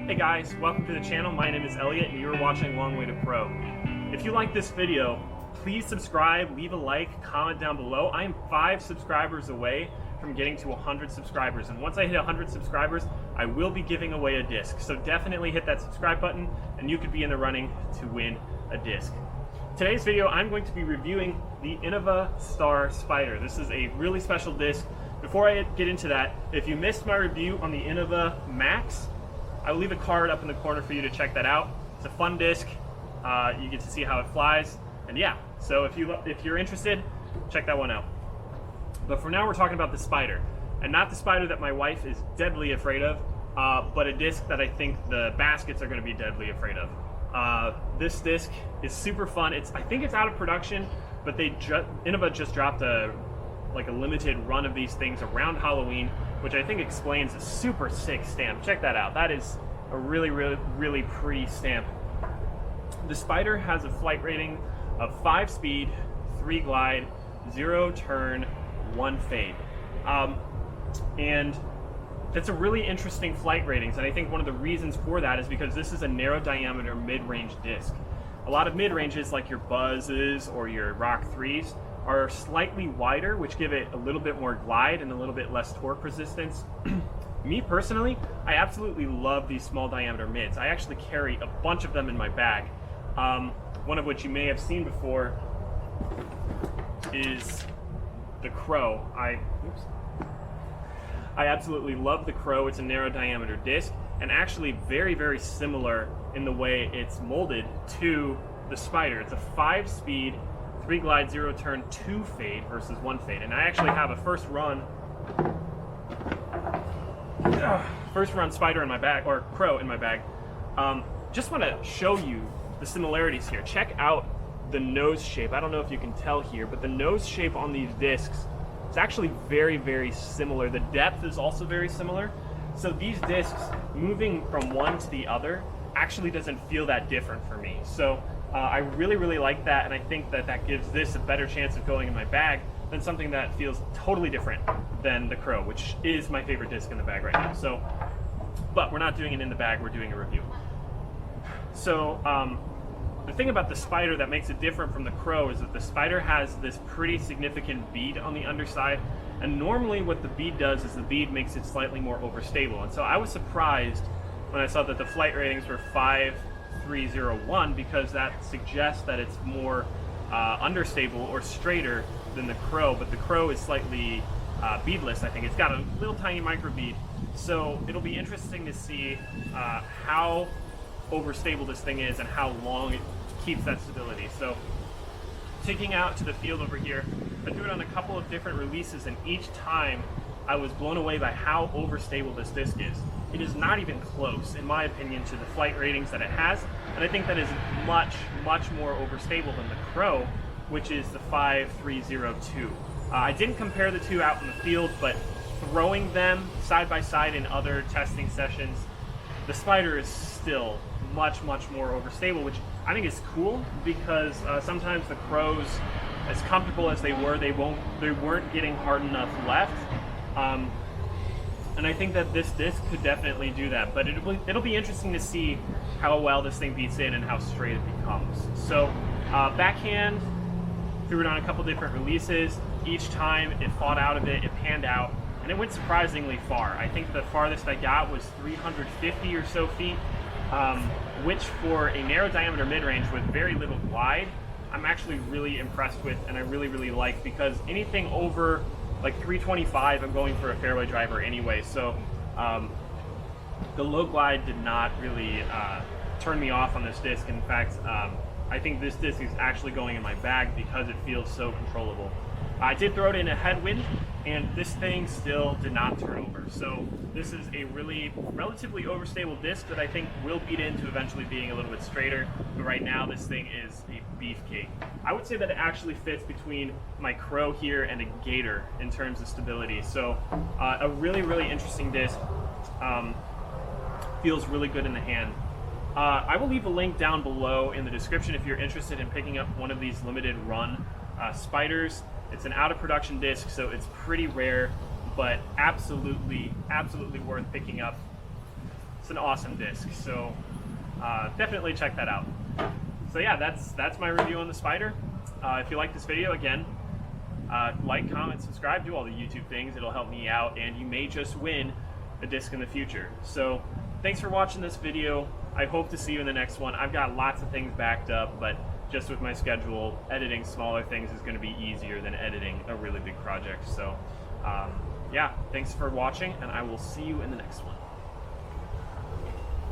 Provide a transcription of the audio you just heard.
Hey guys, welcome to the channel. My name is Elliot and you're watching Long Way to Pro. If you like this video, please subscribe, leave a like, comment down below. I am 5 subscribers away from getting to 100 subscribers, and once I hit 100 subscribers, I will be giving away a disc. So definitely hit that subscribe button and you could be in the running to win a disc. Today's video, I'm going to be reviewing the Innova Star Spider. This is a really special disc. Before I get into that, if you missed my review on the Innova Max, I will leave a card up in the corner for you to check that out. It's a fun disc. You get to see how it flies, and yeah. So if you're interested, check that one out. But for now, we're talking about the Spider, and not the Spider that my wife is deadly afraid of, but a disc that I think the baskets are going to be deadly afraid of. This disc is super fun. I think it's out of production, but Innova just dropped a limited run of these things around Halloween, which I think explains a super sick stamp. Check that out. That is a really pretty stamp. The Spider has a flight rating of 5 speed, 3 glide, 0 turn, 1 fade. And that's a really interesting flight ratings, and I think one of the reasons for that is because this is a narrow diameter mid-range disc. A lot of mid-ranges like your Buzzes or your Rock 3s are slightly wider, which give it a little bit more glide and a little bit less torque resistance. Me personally, I absolutely love these small diameter mids. I actually carry a bunch of them in my bag. One of which you may have seen before is the Crow. I absolutely love the Crow. It's a narrow diameter disc and actually very similar in the way it's molded to the Spider. It's a 5 speed, 3 glide, 0 turn, 2 fade versus 1 fade. And I actually have a first run Spider in my bag, or Crow in my bag. Just want to show you the similarities here. Check out the nose shape. I don't know if you can tell here, but the nose shape on these discs is actually very similar. The depth is also very similar. So these discs moving from one to the other actually doesn't feel that different for me. So I really like that, and I think that gives this a better chance of going in my bag than something that feels totally different than the Crow, which is my favorite disc in the bag right now. So, but we're not doing it in the bag, we're doing a review. So the thing about the Spider that makes it different from the Crow is that the Spider has this pretty significant bead on the underside, and normally what the bead does is the bead makes it slightly more overstable. And so I was surprised when I saw that the flight ratings were 5.301, because that suggests that it's more understable or straighter than the Crow, but the Crow is slightly beadless. I think it's got a little tiny micro bead, so it'll be interesting to see how overstable this thing is and how long it keeps that stability. So taking out to the field over here, I threw it on a couple of different releases, and each time I was blown away by how overstable this disc is. It is not even close, in my opinion, to the flight ratings that it has, and I think that is much more overstable than the Crow, which is the 5.302. I didn't compare the two out in the field, but throwing them side by side in other testing sessions, the Spider is still much more overstable, which I think is cool, because sometimes the Crows, as comfortable as they were, they weren't getting hard enough left. And I think that this disc could definitely do that, but it'll be interesting to see how well this thing beats in and how straight it becomes. So backhand, threw it on a couple different releases. Each time it fought out of it, it panned out, and it went surprisingly far. I think the farthest I got was 350 or so feet, which for a narrow diameter mid-range with very little glide, I'm actually really impressed with, and I really like, because anything over like 325, I'm going for a fairway driver anyway. So the low glide did not really turn me off on this disc. In fact, I think this disc is actually going in my bag because it feels so controllable. I did throw it in a headwind, and this thing still did not turn over. So this is a relatively overstable disc that I think will beat into eventually being a little bit straighter, but right now this thing is a beefcake. I would say that it actually fits between my Crow here and a Gator in terms of stability. So a really interesting disc. Feels really good in the hand. I will leave a link down below in the description if you're interested in picking up one of these limited run Spiders. It's an out of production disc, so it's pretty rare, but absolutely worth picking up. It's an awesome disc, so definitely check that out. So yeah, that's my review on the Spider. If you like this video, again, like, comment, subscribe, do all the YouTube things. It'll help me out, and you may just win a disc in the future. So thanks for watching this video. I hope to see you in the next one. I've got lots of things backed up, but just with my schedule, editing smaller things is going to be easier than editing a really big project. So yeah, thanks for watching, and I will see you in the next one.